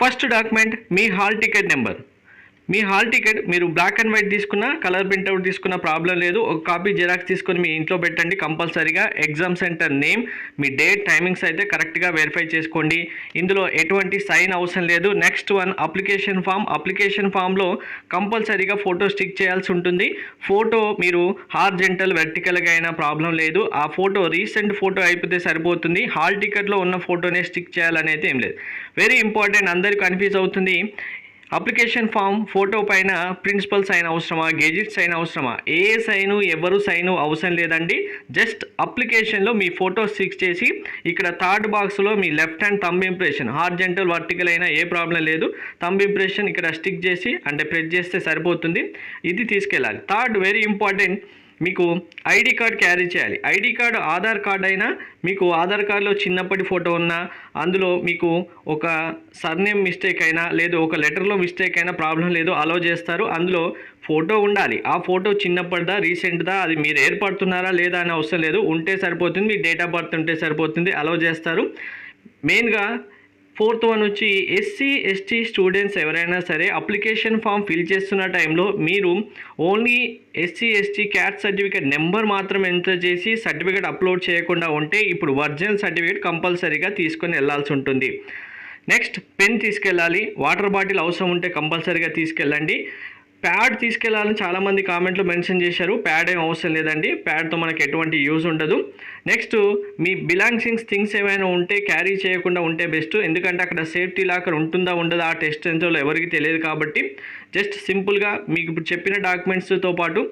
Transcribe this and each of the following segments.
First document మీ hall ticket number. మీ hall ticket మీరు బ్లాక్ అండ్ వైట్ తీసుకున్న, కలర్ ప్రింట్అవుట్ తీసుకున్న ప్రాబ్లం లేదు. ఒక కాపీ జిరాక్స్ తీసుకొని మీ ఇంట్లో పెట్టండి కంపల్సరీగా. ఎగ్జామ్ సెంటర్ నేమ్, మీ డేట్, టైమింగ్స్ అయితే కరెక్ట్గా వెరిఫై చేసుకోండి. ఇందులో ఎటువంటి సైన్ అవసరం లేదు. Next one application form. Application ఫామ్లో కంపల్సరీగా ఫోటో స్టిక్ చేయాల్సి ఉంటుంది. ఫోటో మీరు హార్జెంటల్, వెర్టికల్గా అయినా ప్రాబ్లం లేదు. ఆ ఫోటో రీసెంట్ ఫోటో అయిపోతే సరిపోతుంది. హాల్ టికెట్లో ఉన్న ఫోటోనే స్టిక్ చేయాలనేది ఏం లేదు. వెరీ ఇంపార్టెంట్, అందరికీ కన్ఫ్యూజ్ అవుతుంది. అప్లికేషన్ ఫామ్ ఫోటో పైన ప్రిన్సిపల్ సైన్ అవసరమా, గెజిట్ సైన్ అవసరమా? ఏ సైను, ఎవరు సైను అవసరం లేదండి. జస్ట్ అప్లికేషన్లో మీ ఫోటో స్టిక్ చేసి ఇక్కడ థర్డ్ బాక్స్లో మీ left hand thumb impression, horizontal, vertical అయినా ఏ ప్రాబ్లం లేదు. థంబ్ ఇంప్రెషన్ ఇక్కడ స్టిక్ చేసి అంటే ప్రెస్ చేస్తే సరిపోతుంది. ఇది తీసుకెళ్ళాలి. థర్డ్ వెరీ ఇంపార్టెంట్, మీకు ఐడి కార్డ్ క్యారీ చేయాలి. ఐడి కార్డు ఆధార్ కార్డ్ అయినా, మీకు ఆధార్ కార్డులో చిన్నప్పటి ఫోటో ఉన్నా, అందులో మీకు ఒక సర్నేమ్ మిస్టేక్ అయినా లేదు ఒక లెటర్లో మిస్టేక్ అయినా ప్రాబ్లం లేదు, అలో చేస్తారు. అందులో ఫోటో ఉండాలి. ఆ ఫోటో చిన్నప్పటిదా, రీసెంట్దా, అది మీరు ఏర్పడుతున్నారా లేదా అని అవసరం లేదు. ఉంటే సరిపోతుంది. మీ డేట్ ఆఫ్ బర్త్ ఉంటే సరిపోతుంది, అలో చేస్తారు. మెయిన్గా ఫోర్త్ వన్ వచ్చి ఎస్సీ ఎస్టీ స్టూడెంట్స్ ఎవరైనా సరే అప్లికేషన్ ఫామ్ ఫిల్ చేస్తున్న టైంలో మీరు only SC ST caste certificate number మాత్రం ఎంటర్ చేసి సర్టిఫికేట్ అప్లోడ్ చేయకుండా ఉంటే ఇప్పుడు ఒరిజినల్ సర్టిఫికేట్ కంపల్సరీగా తీసుకొని వెళ్ళాల్సి ఉంటుంది. నెక్స్ట్ పెన్ తీసుకెళ్ళాలి. వాటర్ బాటిల్ అవసరం ఉంటే కంపల్సరీగా తీసుకెళ్ళండి. ప్యాడ్ తీసుకెళ్లాలని చాలామంది కామెంట్లో మెన్షన్ చేశారు. ప్యాడ్ ఏం అవసరం లేదండి. ప్యాడ్తో మనకు ఎటువంటి యూజ్ ఉండదు. నెక్స్ట్ మీ బిలాంగ్సింగ్స్ థింగ్స్ ఏమైనా ఉంటే క్యారీ చేయకుండా ఉంటే బెస్ట్. ఎందుకంటే అక్కడ సేఫ్టీ లాకర్ ఉంటుందా ఉండదా ఆ టెస్ట్ సెంటర్లో ఎవరికి తెలియదు కాబట్టి జస్ట్ సింపుల్గా మీకు ఇప్పుడు చెప్పిన డాక్యుమెంట్స్తో పాటు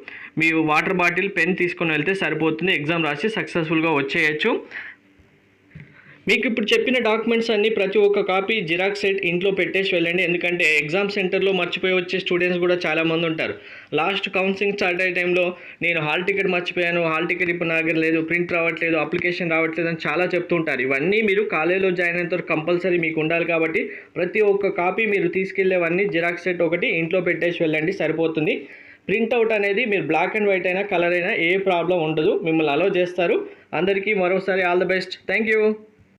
మీ వాటర్ బాటిల్, పెన్ తీసుకొని వెళ్తే సరిపోతుంది. ఎగ్జామ్ రాసి సక్సెస్ఫుల్గా వచ్చేయచ్చు. మీకు ఇప్పుడు చెప్పిన డాక్యుమెంట్స్ అన్నీ ప్రతి ఒక్క కాపీ జిరాక్స్ సెట్ ఇంట్లో పెట్టేసి వెళ్ళండి. ఎందుకంటే ఎగ్జామ్ సెంటర్లో మర్చిపోయి వచ్చే స్టూడెంట్స్ కూడా చాలామంది ఉంటారు. లాస్ట్ కౌన్సిలింగ్ స్టార్ట్ అయ్యే టైంలో నేను హాల్ టికెట్ మర్చిపోయాను, హాల్ టికెట్ ఇప్పుడు నా దగ్గర లేదు, ప్రింట్ రావట్లేదు, అప్లికేషన్ రావట్లేదు అని చాలా చెప్తుంటారు. ఇవన్నీ మీరు కాలేజీలో జాయిన్ అయిన తర్వాత కంపల్సరీ మీకు ఉండాలి కాబట్టి ప్రతి ఒక్క కాపీ మీరు తీసుకెళ్లేవన్నీ జిరాక్స్ సెట్ ఒకటి ఇంట్లో పెట్టేసి వెళ్ళండి, సరిపోతుంది. ప్రింట్అవుట్ అనేది మీరు బ్లాక్ అండ్ వైట్ అయినా, కలర్ అయినా ఏ ప్రాబ్లం ఉండదు. మిమ్మల్ని అలో చేస్తారు. అందరికీ మరోసారి all the best. Thank you.